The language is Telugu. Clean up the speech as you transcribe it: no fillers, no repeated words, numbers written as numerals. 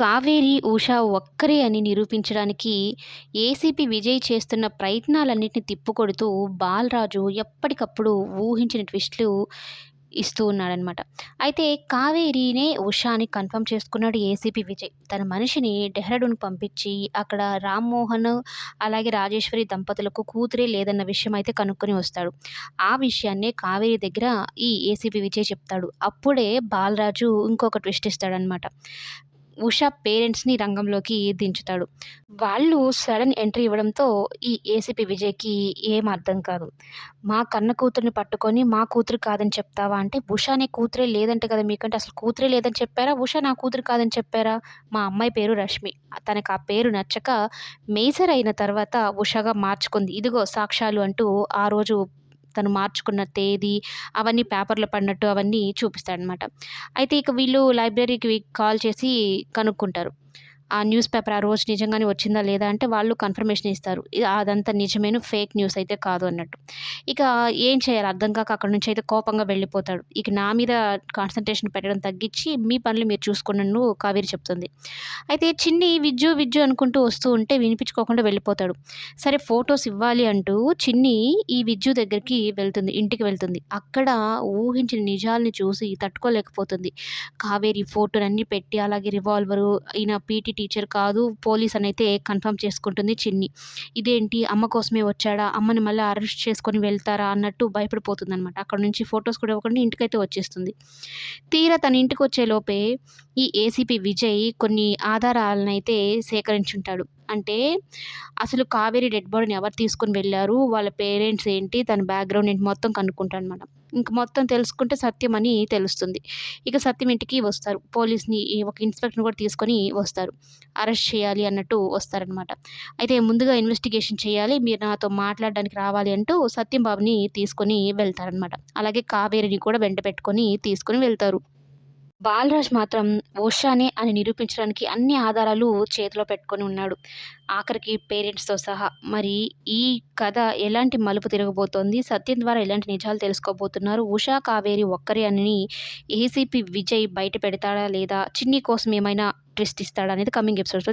కావేరి, ఉష ఒక్కరే అని నిరూపించడానికి ఏసీపీ విజయ్ చేస్తున్న ప్రయత్నాలన్నిటిని తిప్పికొడుతూ బాలరాజు ఎప్పటికప్పుడు ఊహించిన ట్విస్టులు ఇస్తూ ఉన్నాడనమాట. అయితే కావేరినే ఉష అని కన్ఫర్మ్ చేసుకున్నాడు ఏసీపీ విజయ్. తన మనిషిని డెహ్రాడూన్‌కి పంపించి అక్కడ రామ్మోహన్, అలాగే రాజేశ్వరి దంపతులకు కూతురే లేదన్న విషయం అయితే కనుక్కొని వస్తాడు. ఆ విషయాన్నే కావేరి దగ్గర ఈ ఏసీపీ విజయ్ చెప్తాడు. అప్పుడే బాలరాజు ఇంకొక ట్విస్ట్ ఇస్తాడనమాట. ఉష పేరెంట్స్‌ని రంగంలోకి దించుతాడు. వాళ్ళు సడెన్ ఎంట్రీ ఇవ్వడంతో ఈ ఏసీపీ విజయ్‌కి ఏం అర్థం కాదు. మా కన్న కూతుర్ని పట్టుకొని మా కూతురు కాదని చెప్తావా అంటే, ఉష నీ కూతురే లేదంట కదా మీకంటే అసలు కూతురే లేదని చెప్పారా? ఉష నా కూతురు కాదని చెప్పారా? మా అమ్మాయి పేరు రష్మి. తనకు ఆ పేరు నచ్చక మేజర్ అయిన తర్వాత ఉషగా మార్చుకుంది. ఇదిగో సాక్ష్యాలు అంటూ ఆ రోజు తను మార్చుకున్న తేదీ అవన్నీ పేపర్‌లో పడినట్టు అవన్నీ చూపిస్తాడనమాట. అయితే ఇక వీళ్ళు లైబ్రరీకి కాల్ చేసి కనుక్కుంటారు. ఆ న్యూస్ పేపర్ ఆ రోజు నిజంగానే వచ్చిందా లేదా అంటే వాళ్ళు కన్ఫర్మేషన్ ఇస్తారు. అదంతా నిజమేను ఫేక్ న్యూస్ అయితే కాదు అన్నట్టు. ఇక ఏం చేయాలో అర్థం కాక అక్కడి నుంచయితే కోపంగా వెళ్ళిపోతాడు. ఇక నా మీద కాన్సంట్రేషన్ పెట్టడం తగ్గించి మీ పనులు మీరు చూసుకోండి అని కావేరి చెప్తుంది. అయితే చిన్ని విజ్జు విజ్జు అనుకుంటూ వస్తూ ఉంటే వినిపించుకోకుండా వెళ్ళిపోతాడు. సరే ఫోటోస్ ఇవ్వాలి అంటూ చిన్ని ఈ విజ్జు దగ్గరికి వెళ్తుంది. ఇంటికి వెళ్తుంది. అక్కడ ఊహించిన నిజాల్ని చూసి తట్టుకోలేకపోతుంది. కావేరి ఫోటోలన్నీ పెట్టి అలాగే రివాల్వరు ఈయన పీటీ టీచర్ కాదు పోలీస్ అనైతే కన్ఫర్మ్ చేసుకుంటుంది చిన్ని. ఇదేంటి అమ్మ కోసమే వచ్చాడా? అమ్మని మళ్ళీ అరెస్ట్ చేసుకొని వెళ్తారా? అన్నట్టు భయపడిపోతుందనమాట. అక్కడి నుంచి ఫోటోస్ కూడా ఇవ్వకుండా ఇంటికైతే వచ్చేస్తుంది. తీరా తన ఇంటికొచ్చే లోపే ఈ ఏసీపీ విజయ్ కొన్ని ఆధారాలనైతే సేకరించుంటాడు. అంటే అసలు కావేరి డెడ్ బాడీని ఎవరు తీసుకొని వెళ్లారు? వాళ్ళ పేరెంట్స్ ఏంటి? తన బ్యాక్‌గ్రౌండ్ ఏంటి? మొత్తం కనుక్కుంటాడనమాట. ఇంక మొత్తం తెలుసుకుంటే సత్యం అని తెలుస్తుంది. ఇక సత్యం ఇంటికి వస్తారు. పోలీస్‌ని ఒక ఇన్స్‌పెక్టర్‌ని కూడా తీసుకొని వస్తారు. అరెస్ట్ చేయాలి అన్నట్టు వస్తారనమాట. అయితే ముందుగా ఇన్వెస్టిగేషన్ చేయాలి. మీరు నాతో మాట్లాడడానికి రావాలి అంటూ సత్యం బాబుని తీసుకొని వెళ్తారనమాట. అలాగే కావేరిని కూడా వెంట పెట్టుకొని తీసుకొని వెళ్తారు. బాలరాజ్ మాత్రం ఉషానే అని నిరూపించడానికి అన్ని ఆధారాలు చేతిలో పెట్టుకొని ఉన్నాడు. ఆఖరికి పేరెంట్స్‌తో సహా. మరి ఈ కథ ఎలాంటి మలుపు తిరగబోతోంది? సత్యం ద్వారా ఎలాంటి నిజాలు తెలుసుకోబోతున్నారు? ఉషా, కావేరి ఒక్కరే అని ఏసీపీ విజయ్ బయట పెడతాడా లేదా? చిన్ని కోసం ఏమైనా ట్విస్ట్ ఇస్తాడా అనేది కమింగ్ ఎపిసోడ్స్‌లో